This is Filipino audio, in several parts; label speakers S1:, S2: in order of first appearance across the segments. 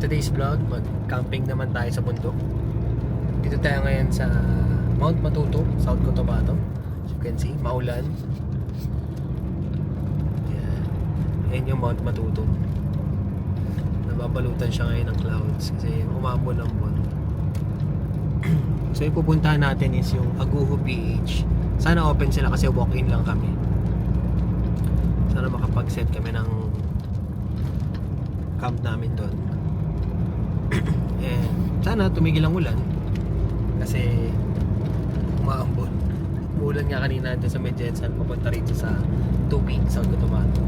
S1: today's vlog, mag-camping naman tayo sa bundok. Dito tayo ngayon sa Mount Matuto, South Cotabato. As you can see, maulan. Yan yung Mount Matuto. Nababalutan siya ngayon ng clouds kasi umambon-ambon. So yung pupuntahan natin is yung Aguho PH. Sana open sila kasi walk-in lang kami. Sana makapag-set kami ng camp namin doon. And sana tumigil ang ulan kasi umaambon. Umulan nga kanina doon sa Medjensan papunta rito sa Tupi, South Cotabato.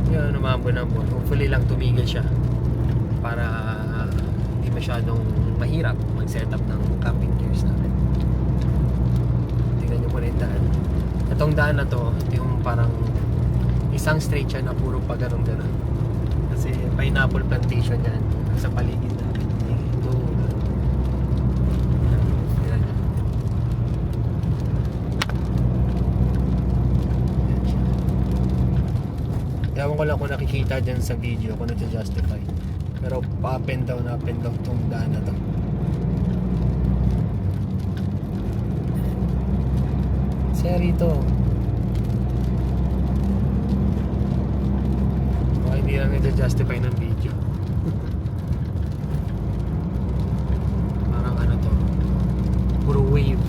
S1: Yun, umaambon-ambon. Hopefully lang tumigil siya para hindi masyadong mahirap mag-set up ng camping gears namin. Tingnan nyo muna yung daan. Itong daan na to, ito yung parang isang straight siya na puro pa ganun-ganun. Kasi pineapple plantation yan sa paligid namin. Ito. Yan. Ewan ko lang kung nakikita dyan sa video kung nag-justify. Pero up and down itong daan na to. Siya rito. Hindi lang nag-justify ng video. Parang ano to, puro wave.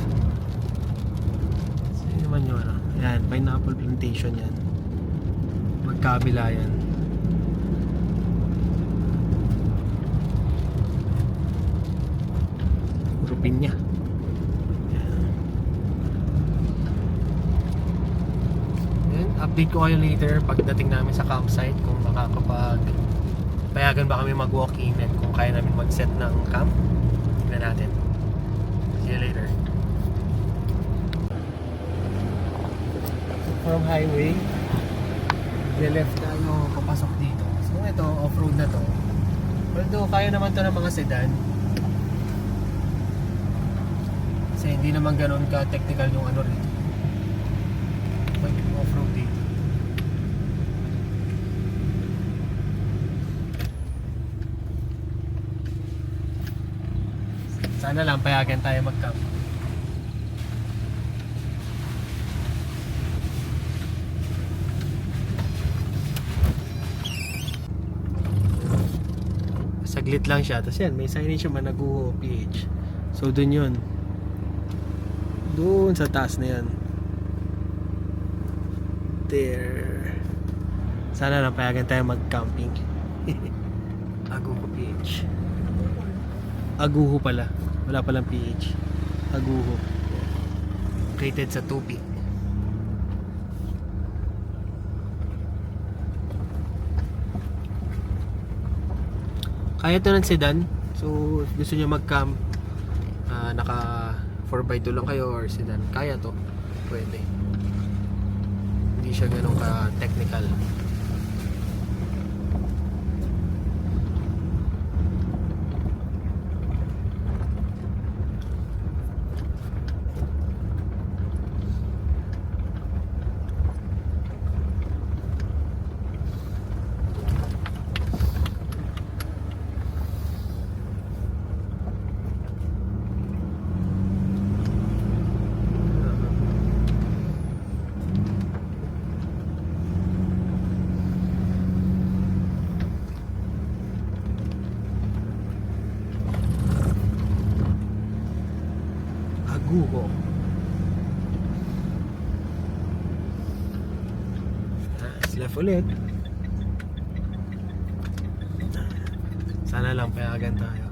S1: Sino naman yun? Yan, pineapple plantation yan. Magkabila yan. Puro pinya. Update ko kayo later pagdating namin sa campsite kung payagan ba kami mag-walk-in and kung kaya namin mag-set ng camp. Tignan natin. See you later. From highway, left tayo papasok dito. So ito, off-road na to. Although kaya naman to ng mga sedan. Kasi hindi naman ganun ka-technical yung ano rito. Off-road dito. Sana lang payagan tayo mag-camp. Saglit lang siya. Tapos yan, may signage yung Aguho PH. So dun yun. Dun sa taas na yan. There. Sana lang payagan tayo mag-camping. Aguho PH. Aguho pala. Wala palang PH. Aguho. Located sa Tupi. Kaya ito ng sedan. So if gusto nyo mag-camp, naka 4x2 lang kayo or sedan, kaya to. Pwede. Hindi siya ganun ka-technical. Aguho. Left ulit. Sana lang payagan tayo.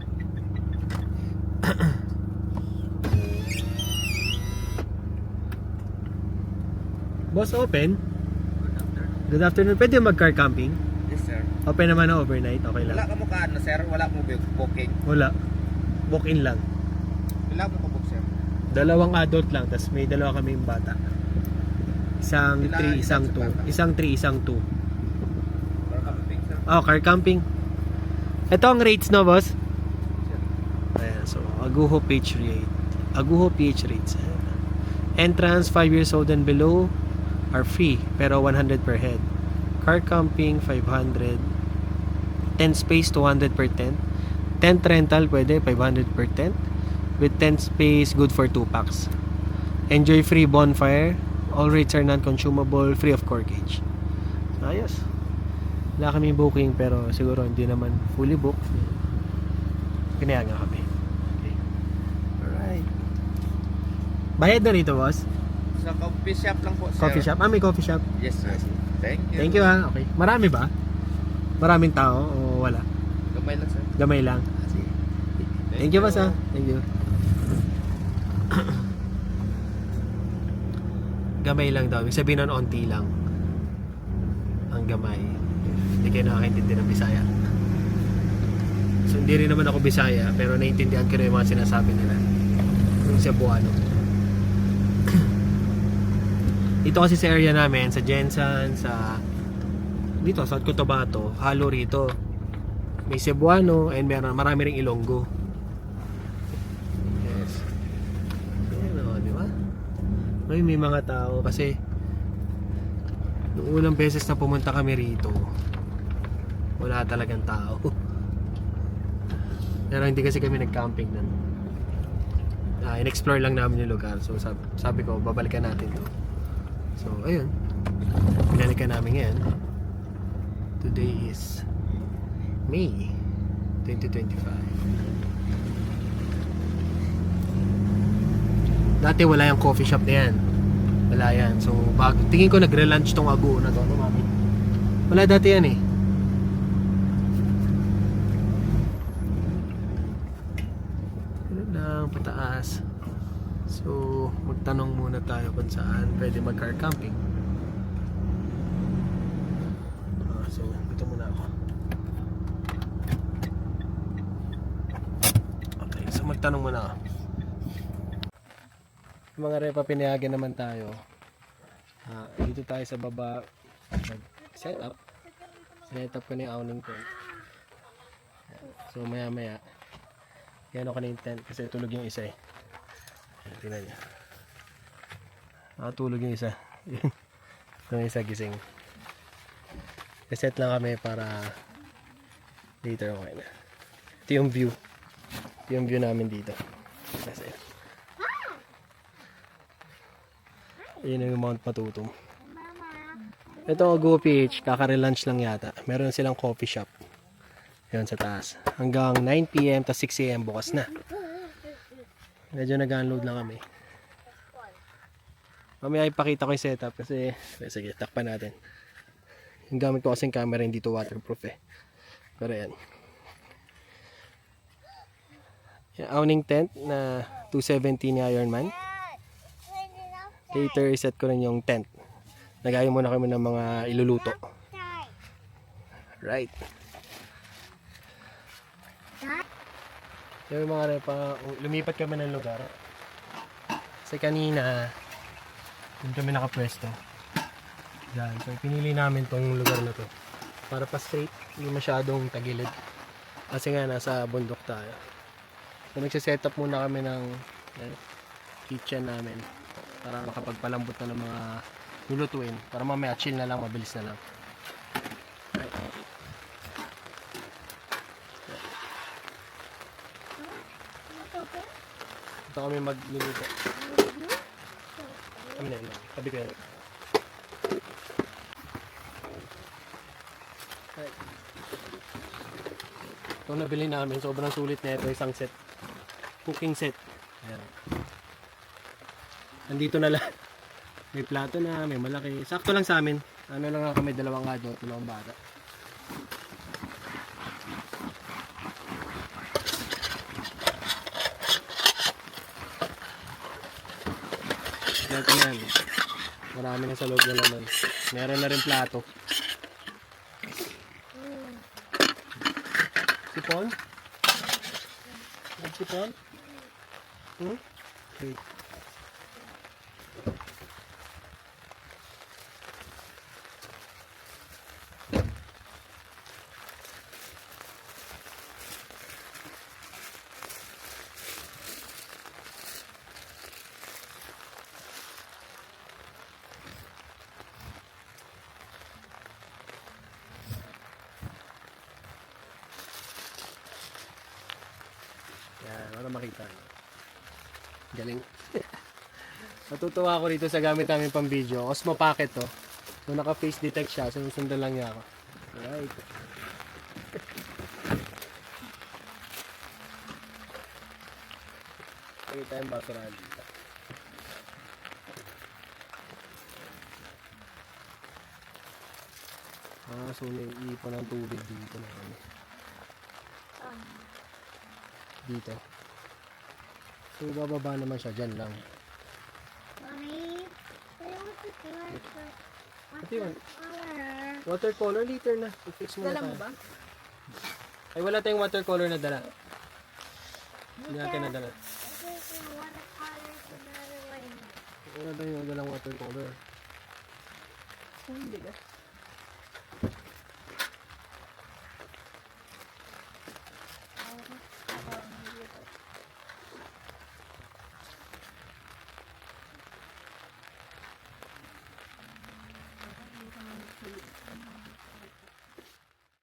S1: Boss, open? Good afternoon. Pwede mag-car camping?
S2: Yes, sir.
S1: Open naman na overnight. Okay lang.
S2: Wala ka mo ka ano, sir? Wala mo booking?
S1: Wala. Walk-in lang.
S2: Wala mo ka book, sir?
S1: Dalawang adult lang, tas may dalawa kaming bata. Isang 3, isang 2. Isang 3, isang 2.
S2: Car camping, sir?
S1: Oh, car camping. Ito ang rates, no, boss? Ayan, so Aguho PH rate. Aguho PH rates. Ayan. Entrance 5 years old and below are free, pero 100 per head. Car camping 500. Tent space 200 per tent. tent rental, pwede 500 per tent. With tent space, good for 2 packs. Enjoy free bonfire. All rates are non-consumable, free of corkage. Ayos. Wala kami booking pero siguro hindi naman fully booked. Pinayagan kami. Okay. Alright. Bayad na rito, boss?
S2: Sa coffee shop lang po, sir.
S1: Coffee shop? Ah, may coffee shop.
S2: Yes, sir. Thank you.
S1: Thank you ha. Okay. Marami ba? Maraming tao o wala?
S2: Gamay lang, sir.
S1: Gamay lang. Thank you, boss ha. Thank you. Gamay lang daw. Ibig sabihin nun, onti lang. Ang gamay. Hindi kayo nakakaintindi ng Bisaya. So, hindi rin naman ako Bisaya, pero naiintindihan ko na yung mga sinasabi nila. Yung Cebuano. Dito kasi sa area namin, sa Jensan, sa dito, South Cotabato, halo rito. May Cebuano and marami ring Ilonggo. Yes. Ayan o, di ba? May mga tao kasi nung unang beses na pumunta kami rito, wala talagang tao. Pero hindi kasi kami nag-camping nun. In-explore lang namin yung lugar. So sabi ko, babalikan natin to. So ayun, binalikan namin ngayon. Today is May 2025. Dati wala yung coffee shop na yan. Wala yan. So tingin ko nagre-lunch tong Ago na to, no, mami? Wala dati yan eh. Pataas. So magtanong muna tayo kung saan pwede mag car camping. So dito muna ako. Okay, so magtanong muna ako. Mga repa, pinayagan naman tayo. Dito tayo sa baba. Set up ko na yung awning ko. So maya maya yan ako na yung tent kasi tulog yung isa eh. Tingnan niya. Tulog yung isa. Yung isa gising. Reset lang kami para later okay na. Ito yung view. Ito yung view namin dito. Kasi yun yung Mount Matutum. Ito ang Go PH. Kaka-relaunch lang yata. Meron silang coffee shop. Yun sa taas. Hanggang 9 PM tas 6 AM bukas na. Medyo nag-unload lang kami. Mamaya ipakita ko yung setup kasi sige, takpan natin. Yung gamit ko kasing camera hindi to waterproof eh. Pero yan. Yung awning tent na 270 ni Ironman. Later set ko rin yung tent. Nagayon muna kami ng mga iluluto. Right. Yung mga repa, lumipat kami ng lugar. Kasi kanina, doon kami nakapwesto. Diyan. So pinili namin tong lugar na to. Para pa straight, hindi masyadong tagilid. Kasi nga nasa bundok tayo. So nagsiset up muna kami ng kitchen namin. Para makapagpalambot na ng mga lulutuin. Para mamaya chill na lang, mabilis na lang. Ito kami magluluto. Kami na yun. Tabi ko yun. Ito nabili namin. Sobrang sulit na ito. Isang set. Cooking set. Ayan. Nandito na lang. May plato na. May malaki. Sakto lang sa amin. Ano lang kami. Dalawang adult. Dalawang bata. Ito yan. Marami na sa loob na naman. Meron na rin plato. Sipon? Sipon? Okay. Ano. Galing. Natutuwa ako dito sa gamit namin pang video. Osmo Pocket to. Kung naka-face detect siya, sinusundan lang niya ako. Alright. Lagi tayong basurahan dito. So naiipon ng tubig dito na ano. Dito. So bababa naman siya dyan lang.
S3: Mommy, I want to do
S1: Ito yun.
S3: watercolor.
S1: Watercolor later na. I-fix mo na
S4: Dala mo
S1: tayo.
S4: ba?
S1: Ay wala tayong watercolor na dala. Hindi natin na dala.
S3: This is watercolor another way.
S1: Wala tayong dalang watercolor.
S4: Hindi ba?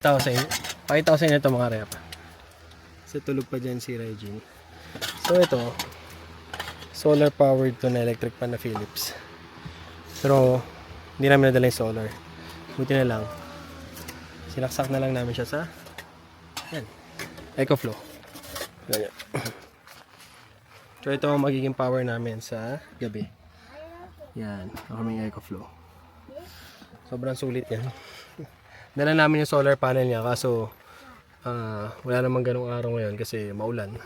S1: Pakita ko sa inyo ito mga rep. Kasi tulog pa dyan si Regine. So ito, solar powered to na electric pan na Philips. Pero hindi namin nadala yung solar. Buti na lang. Sinaksak na lang namin siya sa yan, EcoFlow. Ganyan. So ito ang magiging power namin sa gabi. Yan, ang kaming EcoFlow. Sobrang sulit yan. Dala namin yung solar panel niya kaso wala namang ganong araw ngayon kasi maulan.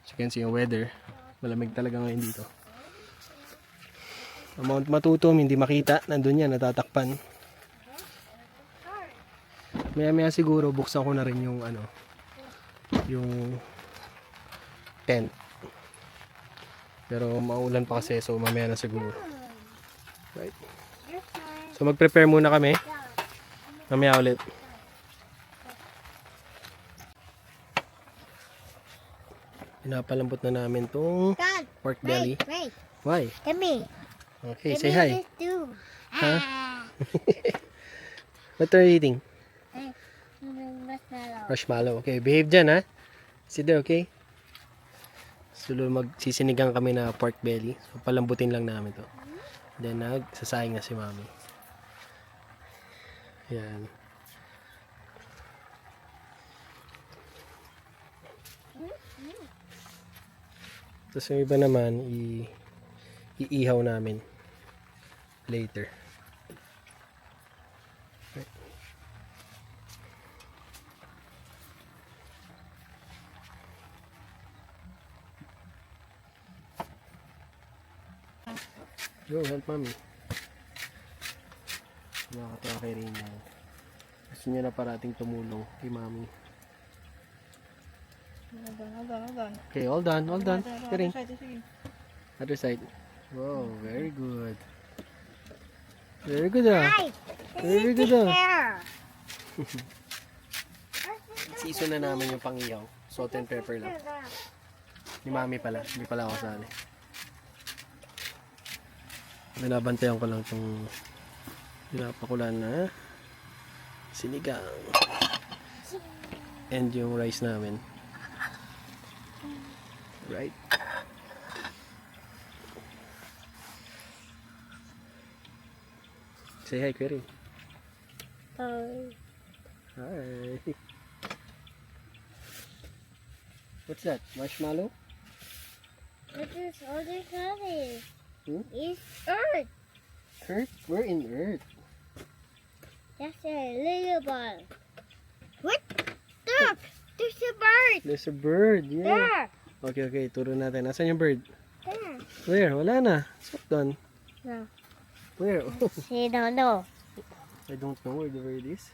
S1: As you can see yung weather, malamig talaga ngayon dito. Ang matutom, hindi makita, nandun yan, natatakpan. Maya siguro buksan ko na rin yung ano, yung tent. Pero maulan pa kasi so mamaya na siguro. Right. So mag-prepare muna kami. Mamaya ulit. Pinapalambot na namin tong
S3: Dad,
S1: pork belly.
S3: wait,
S1: Why?
S3: give me.
S1: Okay,
S3: Give
S1: say
S3: me
S1: hi.
S3: this too.
S1: Huh?
S3: Ah.
S1: What are you eating?
S3: Marshmallow.
S1: Marshmallow. Okay, behave dyan ha. Sit there, okay? Sulo magsisinigang kami na pork belly. So palambutin lang namin to. Then nagsasayang na si mami. Yan. Tapos yung iba naman, iihaw namin later. Yo, help mami. Nakakatawa kay Rina. Gusto niya na parating tumulong kay mami.
S4: Hold on.
S1: Okay, all done. Kering.
S4: Sige.
S1: Other side. Wow, very good. Very good ah.
S3: Hi.
S1: Very
S3: This is
S1: good
S3: the
S1: ah.
S3: hair.
S1: Season na namin yung pangiyaw. Salt and pepper lang. Ni mami pala. Hindi pala ako sali. Binabantayan ko lang itong pinapakulan na sinigang. And yung rice namin. Right? Say hi, Query. Hi. What's that? Marshmallow?
S3: What is all this color?
S1: Hmm?
S3: It's earth.
S1: Earth? We're in Earth.
S3: That's a little ball. What? Look! There's a bird.
S1: There's a bird. Yeah.
S3: There.
S1: Okay. Turo natin. Nasaan yung bird?
S3: There.
S1: Where? Wala na. Stop done.
S3: No.
S1: Where?
S3: She don't know.
S1: I don't know where the bird is.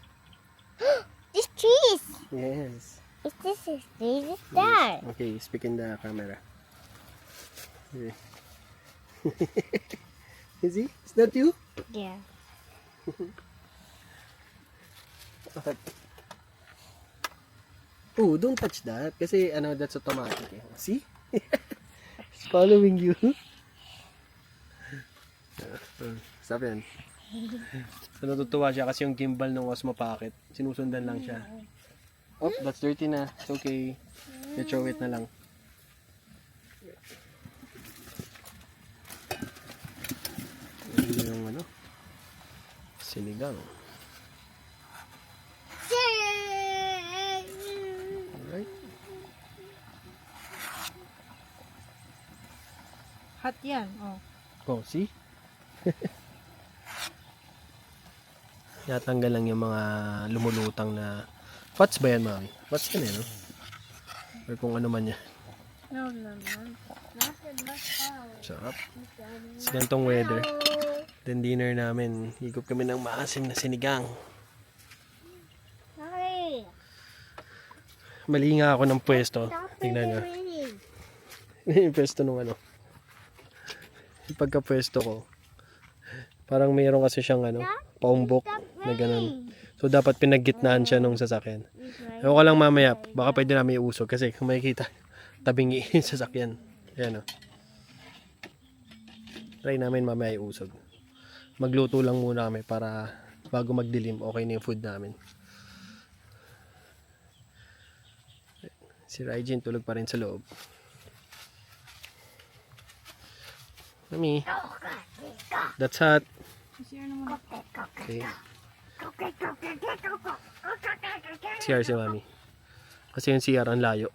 S3: It's trees.
S1: Yes.
S3: It's this is trees. It's there.
S1: Okay, speak in the camera. Okay. Is he? Is that you?
S3: Yeah.
S1: Oh, don't touch that. Kasi, that's automatic eh. See? It's following you. Stop yan. So, natutuwa siya kasi yung gimbal ng Osmo Pocket, sinusundan lang siya. Oh, that's dirty na. It's okay. You throw it na lang. Sinigang. Alright.
S3: Hot yan. Oh.
S1: Oh, see? Natanggal lang yung mga lumulutang na fats ba yan, mami? Fats yan eh, no? Or kung ano man yan.
S3: No, no, no.
S1: Sarap. Sa ganitong weather. Then dinner namin, higop kami ng maasim na sinigang.
S3: Hey.
S1: Mali nga ako ng pwesto. Tingnan nyo. Yung pwesto nung ano. Yung pagka-pwesto ko. Parang mayroon kasi siyang ano, paumbok na ganun. So dapat pinaggitnaan siya nung sasakyan. Ewan ko lang mamaya, baka pwede namin iusog kasi kung makikita, tabingi yung sasakyan. Ayan o. Try namin mamaya iusog. Magluto lang muna kami para bago magdilim, okay na yung food namin. Si Raijin tulog pa rin sa loob. Mami, that's hot. Okay. CR si Mami. Kasi yung CR ang layo.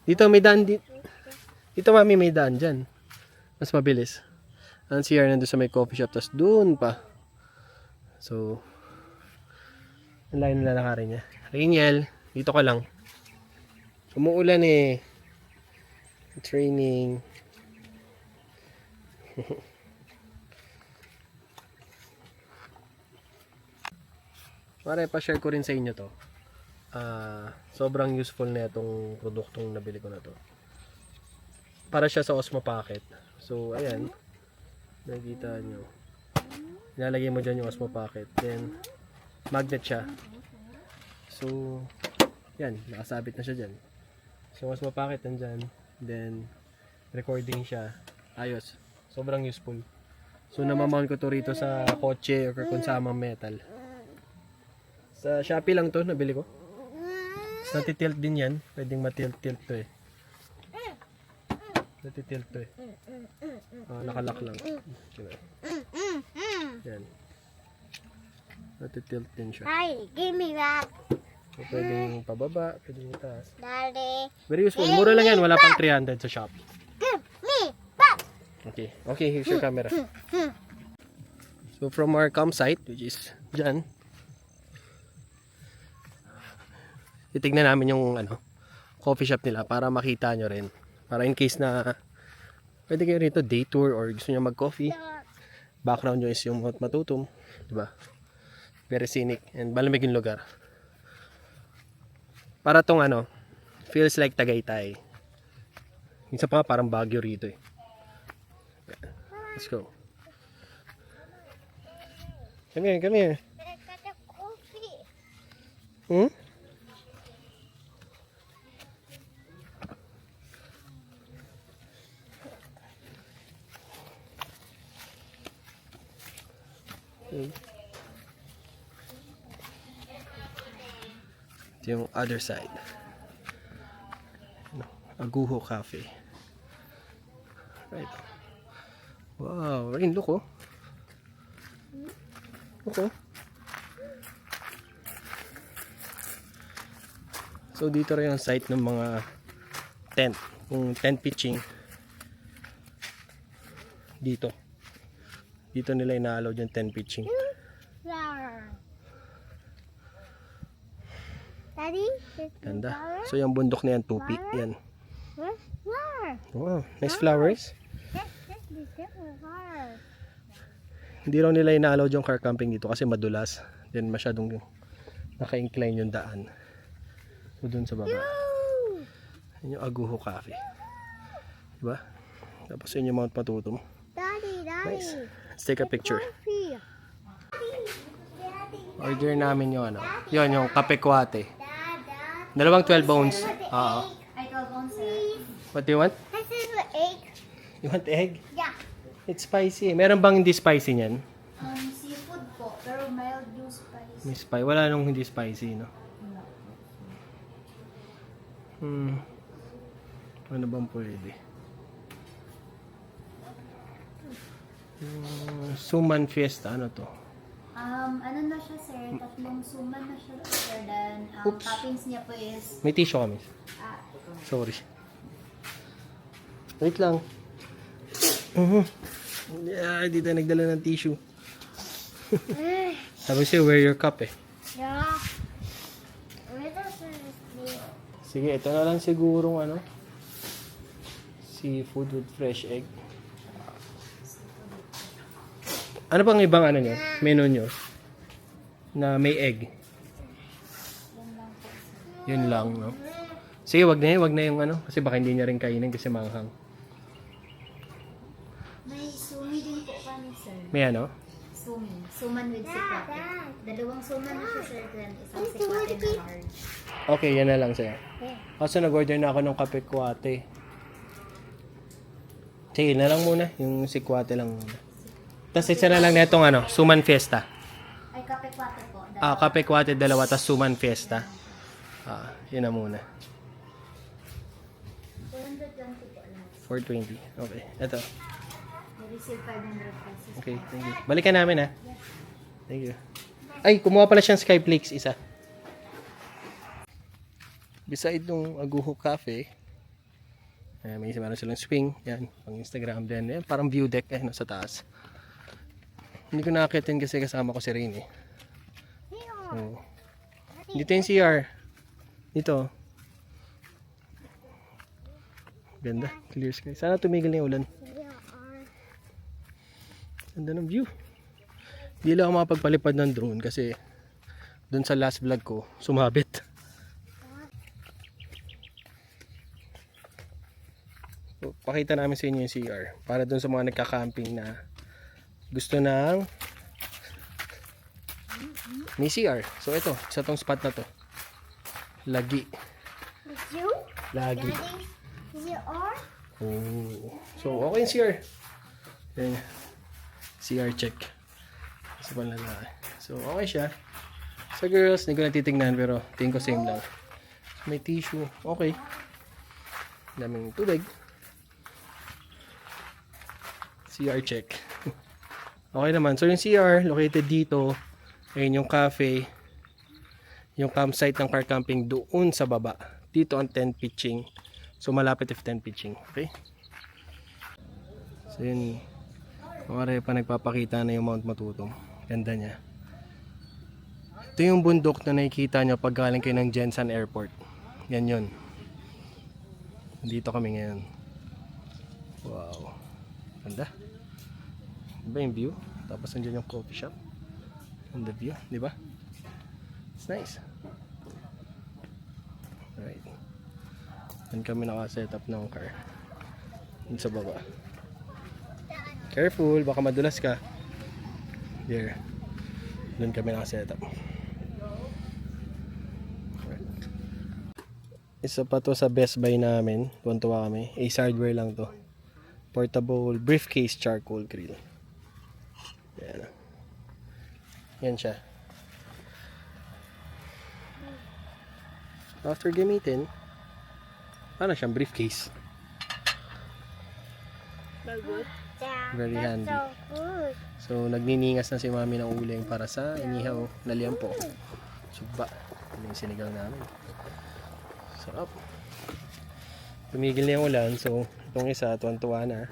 S1: Dito may daan dito Mami may daan dyan. Mas mabilis. Ang CR nandun sa may coffee shop. Tapos dun pa. So ang layo ng lalakarin niya. Rainiel, dito ka lang. Umuulan eh. Training. Pare, pa-share ko rin sa inyo to. Sobrang useful na itong produktong nabili ko na to. Para siya sa Osmo Pocket. So, ayan. Nakikita nyo. Nilalagay mo dyan yung Osmo Pocket. Then, magnet siya. So, yan. Nakasabit na siya dyan. So, Osmo Pocket nandyan. Then, recording siya. Ayos. Sobrang useful. So, namamount ko to rito sa kotse or kung sa amang metal. Sa Shopee lang to, nabili ko. Natitilt din yan. Pwedeng matilt-tilt to eh. Natitilt to eh. Nakalock lang. Yan. Natitilt din siya.
S3: Hi, give me that.
S1: So, pwedeng pababa, pwedeng itaas.
S3: Daddy.
S1: Very useful. Mura lang yan. Wala pang 300 sa Shopee.
S3: Give me that.
S1: Okay. Okay, here's your camera. So, from our campsite, which is dyan, titignan namin yung coffee shop nila para makita nyo rin. Para in case na pwede kayo rito day tour or gusto nyo mag-coffee. Background nyo is yung Matutum. Diba? Very scenic and malamig yung lugar. Para tong feels like Tagaytay. Minsan pa parang Baguio rito eh. Let's go. Come here, come here.
S3: I got a coffee.
S1: Hmm? Ito yung other side. Aguho Cafe. Right. Wow, Rain, look oh. Look oh. So dito rin yung site ng mga tent. Kung tent pitching. Dito. Dito nila ina-allow yung tent pitching.
S3: Flower. Daddy, this is
S1: Ganda.
S3: flower.
S1: So yung bundok na yan, tupi. Yan.
S3: Where's flower?
S1: Wow, nice flowers.
S3: This is different flower.
S1: Hindi raw nila ina-allow yung car camping dito kasi madulas. Then masyadong naka-incline yung daan. So dun sa baba.
S3: Woo!
S1: Yan yung Aguho Cafe. Diba? Tapos yun yung Mount Matutum.
S3: Daddy, Daddy.
S1: Nice. Let's take a picture.
S3: Coffee.
S1: Order namin yung yun, yung kape kuwate.
S3: Dad.
S1: Dalawang 12 bones. Oo.
S3: I go on, sir.
S1: What do you want?
S3: This is the egg.
S1: You want egg?
S3: Yeah.
S1: It's spicy. Meron bang hindi spicy niyan?
S3: Seafood po, pero mild yung spice.
S1: May spicy. Wala nung hindi spicy, no? Ano bang pwede? Suman Fiesta, ano to?
S3: Ano na siya, sir? Tatlong suman na siya, sir. Then,
S1: Oops.
S3: toppings niya po is,
S1: May tissue kami. Sorry. Wait lang. Yeah, di tayo nagdala ng tissue. Sabi siya, wear your cup eh.
S3: yeah. Where does this be?
S1: Sige, ito na lang sigurong ano. Seafood with fresh egg. Ano pang ibang ano nyo? Menu nyo? Na may egg. Yun lang, no? Sige, wag na yung ano. Kasi baka hindi niya rin kainin kasi manghang.
S3: May sumi din po kami, sir.
S1: May ano?
S3: Sumi. Suman with sikwate. Dalawang suman na siya, sir. Then, isang sikwate na large.
S1: Okay, yan na lang sa'yo. Kasi nag-order na ako ng kape kuwate. Sige, na lang muna. Yung sikwate lang muna. Tapos isa na lang na itong ano, Suman Fiesta.
S3: Ay, kape kwate po.
S1: Kape kuwate dalawa, tapos Suman Fiesta. Yun na muna.
S3: 420 po lang.
S1: 420. Okay, ito.
S3: May receive 500 pesos.
S1: Okay, thank you. Balikan namin ha. Thank you. Ay, kumuha pala siyang Skyflakes isa. Beside nung Aguho Cafe, may meron silang swing. Yan, pang Instagram din. Yan, parang view deck eh, no, sa taas. Hindi ko nakakitin kasi kasama ko si Rain eh. So, dito yung CR. Dito. Ganda, clear sky. Sana tumigil na yung ulan. Ganda ng view. Hindi lang ako makapagpalipad ng drone kasi dun sa last vlog ko, sumabit. So, pakita namin sa inyo yung CR para dun sa mga nagka-camping na gusto ng may CR. So ito, sa tong spot na to. Lagi.
S3: You?
S1: Lagi.
S3: You are?
S1: Oh. So okay yung CR. Yan. CR check. Sa panlalaki. So okay siya. Sa girls, hindi ko na titignan pero tingin ko same lang. May tissue. Okay. Daming tubig. CR check. Okay naman. So yung CR located dito. Ayun yung cafe. Yung campsite ng car camping doon sa baba. Dito ang tent pitching. So malapit if tent pitching. Okay? So yun. Kumari pa nagpapakita na yung Mount Matutong. Ganda niya. Ito yung bundok na nakikita nyo pag galing kayo ng Jensan Airport. Yan yun. Dito kami ngayon. Wow. Ganda. Diba yung view? Tapos nandiyan yung coffee shop. And the view, di ba? It's nice. Alright. Doon kami naka-set up ng car. Doon sa baba. Careful, baka madulas ka. There. Doon kami naka-set up. Alright. Isa pa to sa Best Buy namin. Tuwan-tuwa kami. Ace Hardware lang to. Portable briefcase charcoal grill. Yan. Yan siya. After gamitin, para siyang briefcase. Very handy. So, nagniningas na si mami ng uling para sa inihaw na liampo. Sugba. Ano yung sinigang namin. Sarap. Tumigil na yung ulan. So, itong isa, tuwan-tuwa na.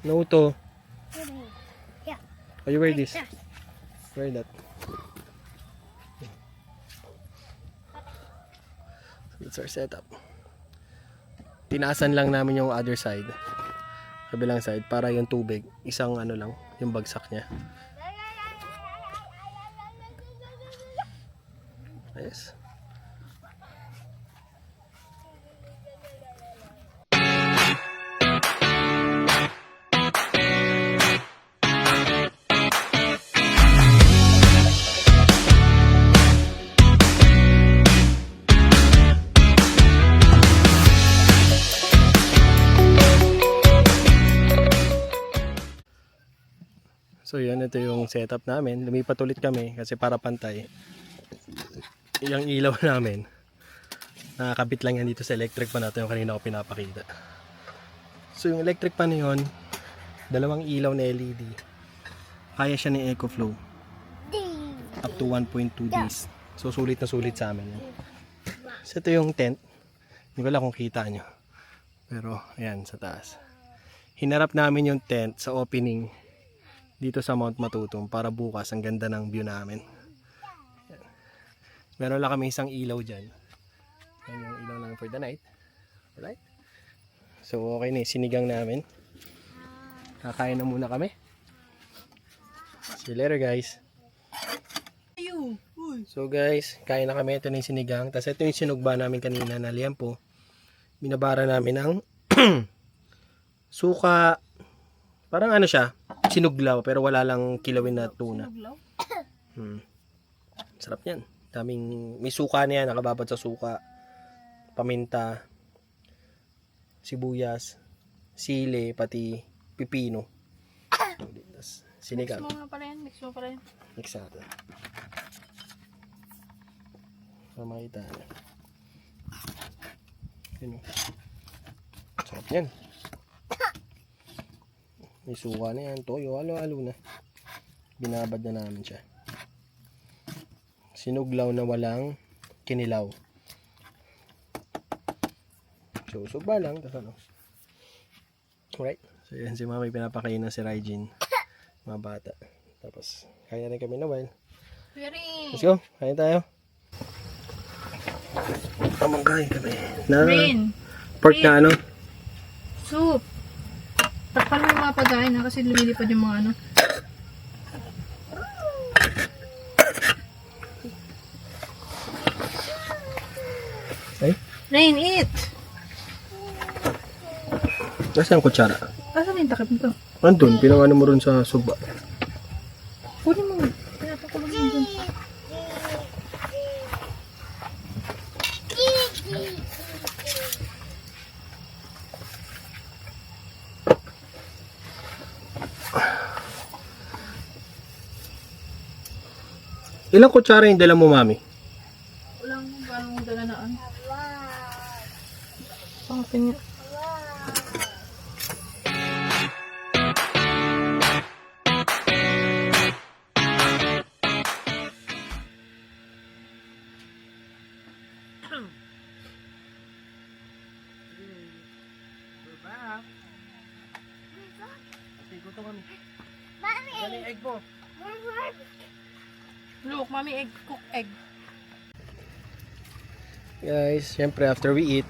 S1: No to. Oh, you wear this? Wear that. So that's our setup. Tinaasan lang namin yung other side. Kabilang side para yung tubig, isang ano lang, yung bagsak niya. Yes. So yan, ito yung setup namin. Lumipat ulit kami kasi para pantay. Yung ilaw namin, nakakabit lang yan dito sa electric pan natin yung kanina ko pinapakita. So yung electric pan na yun, Dalawang ilaw na LED. Kaya siya ni EcoFlow. Up to 1.2 days. So, sulit na sulit sa amin yan. So, ito yung tent. Hindi ko alam kung kita nyo. Pero, ayan, sa taas. Hinarap namin yung tent sa opening dito sa Mount Matutum para bukas ang ganda ng view namin. Ayan. Meron lang kami isang ilaw dyan. Ayan yung ilaw lang for the night. Alright? So, okay na yung sinigang namin. Kakain na muna kami. See you later, guys. So guys, kain na kami. Ito na yung sinigang. Tapos ito yung sinugba namin kanina na liempo. Binabara namin ng suka. Parang ano siya, sinuglaw pero wala lang kilawin na tuna. Sarap yan. May suka na yan, nakababad sa suka. Paminta, sibuyas, sili, pati pipino. Tapos sinigang.
S4: Mix mo pala yan.
S1: Mix natin. Para makita nyo. Yun o. Sarap yan. May suka na yan. Toyo. Halo-halo na. Binabad na namin siya. Sinuglaw na walang kinilaw. So, sugba lang. Tapos ano. Alright. So, yan si mama pinapakain na si Raijin. Mga bata. Tapos, kaya rin kami na while. Let's go. Kain tayo. Tamang kain kami. Na pork na ano?
S4: Soup. Takpan mo yung mga pagkain na kasi lumilipad yung mga ano.
S1: Ay?
S4: Rain, eat!
S1: Nasaan ang kutsara?
S4: Asan yung takip nito?
S1: Andun, pinangano mo rin sa suba.
S4: Kunin mo. Pinapakulong mo dun.
S1: Ilang kutsara yung dala mo, mami?
S4: Walang gano'ng dala na ano. Pangapin niya.
S1: We're back. Okay, gusto kami. Dali, egg mo.
S4: Look, mami, egg, cook egg.
S1: Guys, syempre after we eat,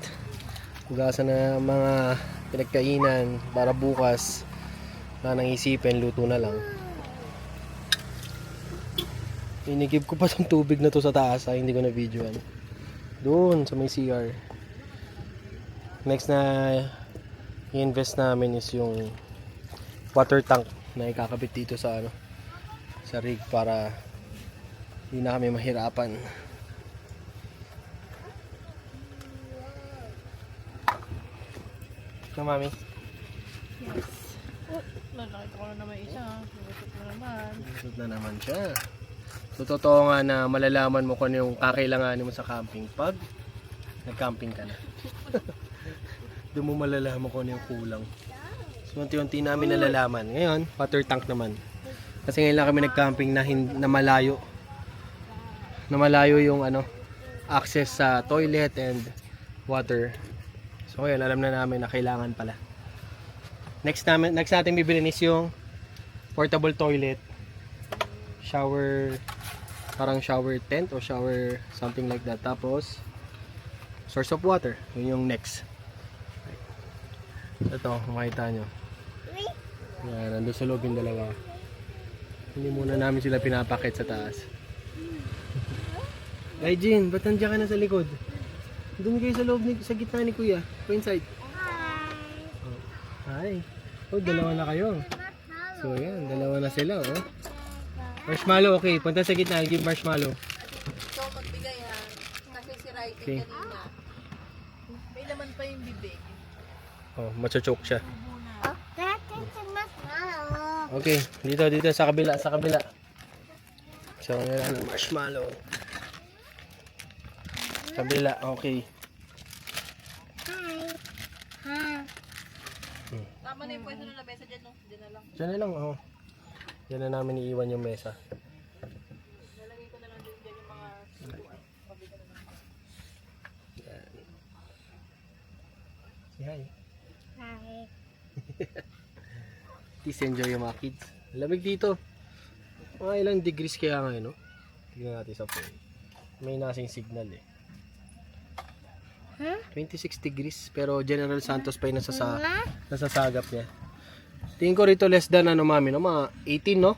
S1: hugasan na mga pinagkainan para bukas na nang isipin, luto na lang. Inigib ko pa ng tubig na to sa taas, hindi ko na videoan. Doon sa may CR. Next na i-invest namin is yung water tank na ikakabit dito sa ano, sa rig para hindi na kami mahirapan. No, mami?
S4: Yes. Nakita ko na naman isa. Nagusot na naman.
S1: Lusot na naman siya. So, totoo nga na malalaman mo kung ano yung kakailanganin mo sa camping pag nag-camping ka na. Doon mo malalaman kung ano yung kulang. So, unti-unti namin nalalaman. Ngayon, water tank naman. Kasi ngayon lang kami nag-camping na malayo. Na malayo yung ano, access sa toilet and water. So, ngayon, alam na namin na kailangan pala. Next natin bibilin is yung portable toilet. Shower, parang shower tent o shower something like that. Tapos, source of water. Yun yung next. Ito, makita nyo. Yan, nandun sa loob yung dalawa. Hindi muna namin sila pinapakit sa taas. Ay, Jin, ba't nandiyan ka na sa likod? Doon kayo sa loob, sa gitna ni Kuya. Go inside. Oh. Hi. Oh, dalawa na kayo. So, yan, dalawa na sila, oh. Marshmallow, okay. Punta sa gitna, give marshmallow.
S4: So, magbigay ha. Kasi si Raiden
S1: Okay.
S4: kanina. May laman pa yung bibig.
S1: Oh, machochoke siya. Okay, dito sa kabila, So, ngayon ng marshmallow. Kabila, okay.
S4: Tama na yung pwesto ng lamesa dyan, no? Dyan na lang.
S1: Diyan na lang, oh. Diyan na namin iiwan yung mesa.
S4: Lalagay ko na lang din dyan yung mga siguan. Mabigat na lang.
S1: Yan. Say hi.
S3: Hi.
S1: Please enjoy yung mga kids. Lamig dito. Mga ilang degrees kaya ngayon, no? Tignan natin sa phone. May nasing signal eh. 26 degrees. Pero General Santos pa yung nasasagap niya. Tingin ko rito less than ano mami, no? Mga 18, no?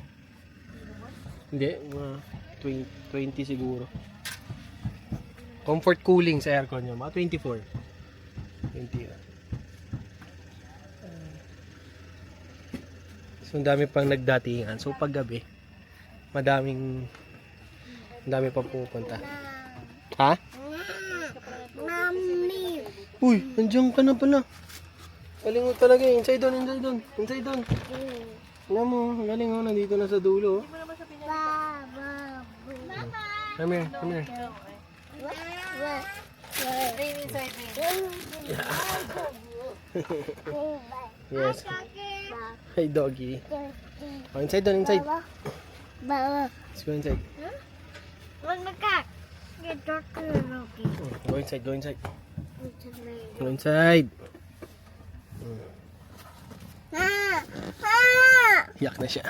S1: Hindi, mga 20 siguro. Comfort cooling sa aircon niya. Mga 24. 20. So, ang dami pang nagdatingan. So, paggabi, madami pa pupunta. Ha?
S3: Mami.
S1: Uy, nandiyan ka na pala. Galing mo talaga eh. Inside doon, inside doon. Inside doon. Alam mo, galing mo. Nandito na sa dulo.
S3: Baba.
S1: Come here, come here.
S4: Rain inside me.
S1: Yes. Hey, doggy. Oh, inside doon, inside.
S3: Baba.
S1: Let's go inside.
S3: Wag na ka. Get dark na
S1: Go inside, go inside. Go inside. Yak na siya.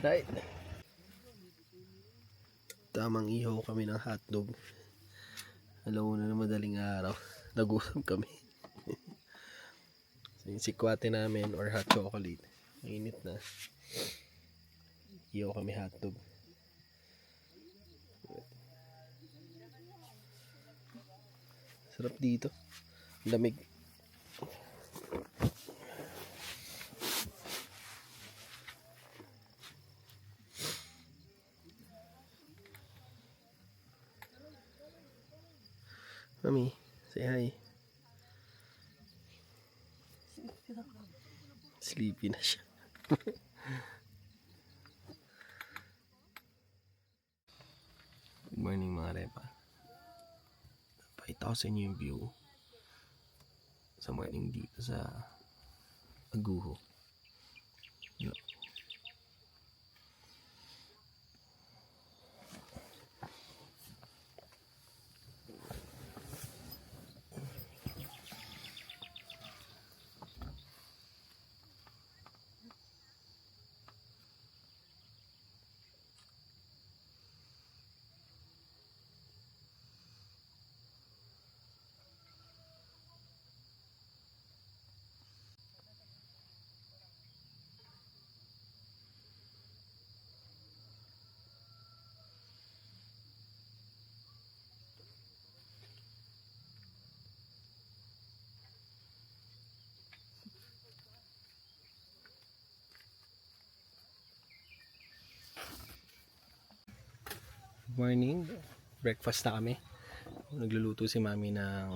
S1: Right. Tamang ihaw kami ng hotdog. Alam mo na madaling araw. Nag-usap kami. So, yung sikwate namin or hot chocolate. Mainit na. Ihaw kami hotdog. Sarap dito. Lamig. Mami, say hi. Sleepy na siya. Good morning mga repa. Pakita ko sa inyo yung view sa morning dito sa Aguho. Yun. Morning, breakfast na kami. Nagluluto si mami ng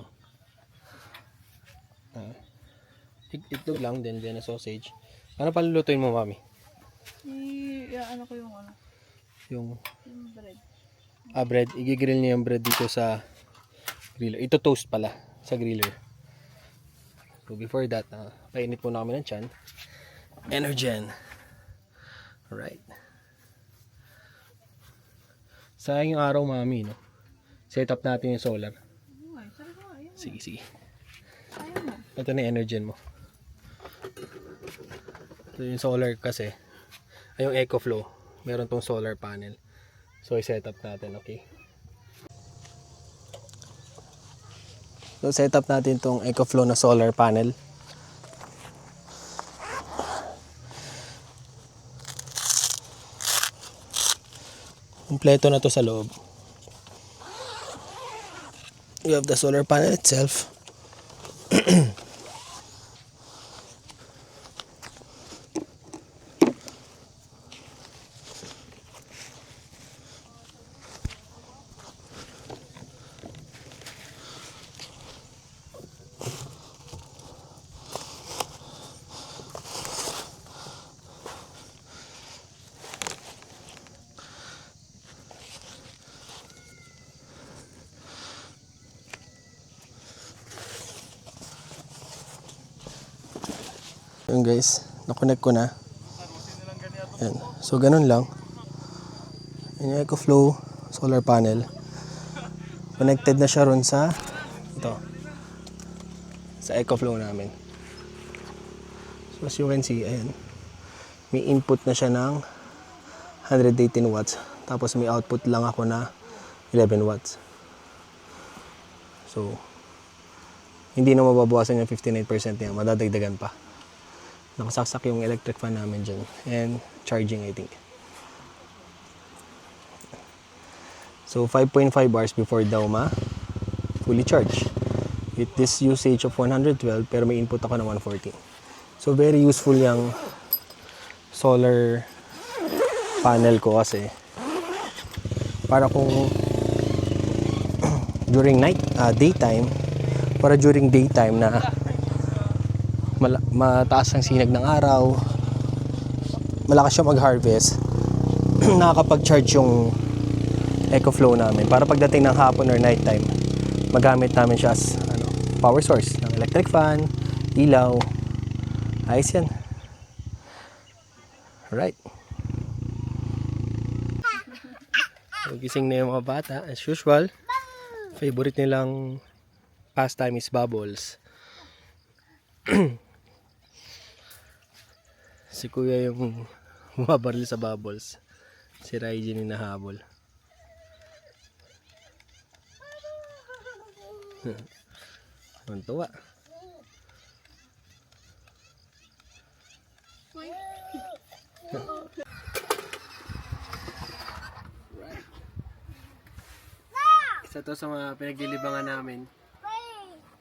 S1: itlog lang, then na sausage. Ano pa lulutuin mo mami?
S4: Ano ko yung ano?
S1: Yung
S4: Bread.
S1: bread. Igigrill niya yung bread dito sa griller. Ito toast pala sa griller. So before that, painit muna kami ng tiyan. Energen. Alright. Sayang yung araw mami, no? Set up natin yung solar.
S4: Ay, sarap nga. Ayun.
S1: Sige, sige.
S4: Ayun na.
S1: Ito na yung Energen mo. Ito yung solar kasi. Ay, yung EcoFlow. Meron tong solar panel. So, i-set up natin, okay? So, set up natin tong EcoFlow na solar panel. Kompleto na to sa loob. You have the solar panel itself. Yun guys, na-connect ko na. Yan. So ganun lang. Yan yung EcoFlow solar panel. Connected na siya ron sa ito. Sa EcoFlow namin. So as you can see, ayan. May input na siya ng 118 watts. Tapos may output lang ako na 11 watts. So, hindi na mababawasan yung 59% niya. Madadagdagan pa. Nakasaksak yung electric fan namin dyan. And charging, I think. So, 5.5 hours before daw fully charge. With this usage of 112, pero may input ako ng 140. So, very useful yung solar panel ko kasi para kung during daytime, para during daytime na mataas ang sinag ng araw, malakas siya mag-harvest, nakakapag-charge yung EcoFlow namin para pagdating ng hapon or nighttime, magamit namin siya as power source ng electric fan, ilaw. Ayos yan. Alright. So, gising na yung mga bata as usual. Favorite nilang pastime is bubbles. Si kuya yung bumabaril sa bubbles. Si Raijin yung nahabol. Ang tuwa. Isa to sa mga pinaglilibangan namin.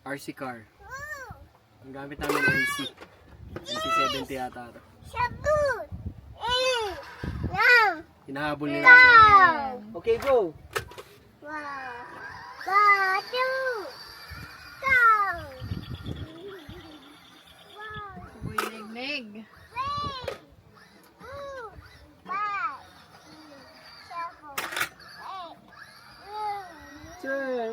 S1: RC car. Ang gamit namin LC. LC70 yata ito. Hinahabol nila kasi. Okay, go!
S4: Uy, nig-nig.
S1: Sure!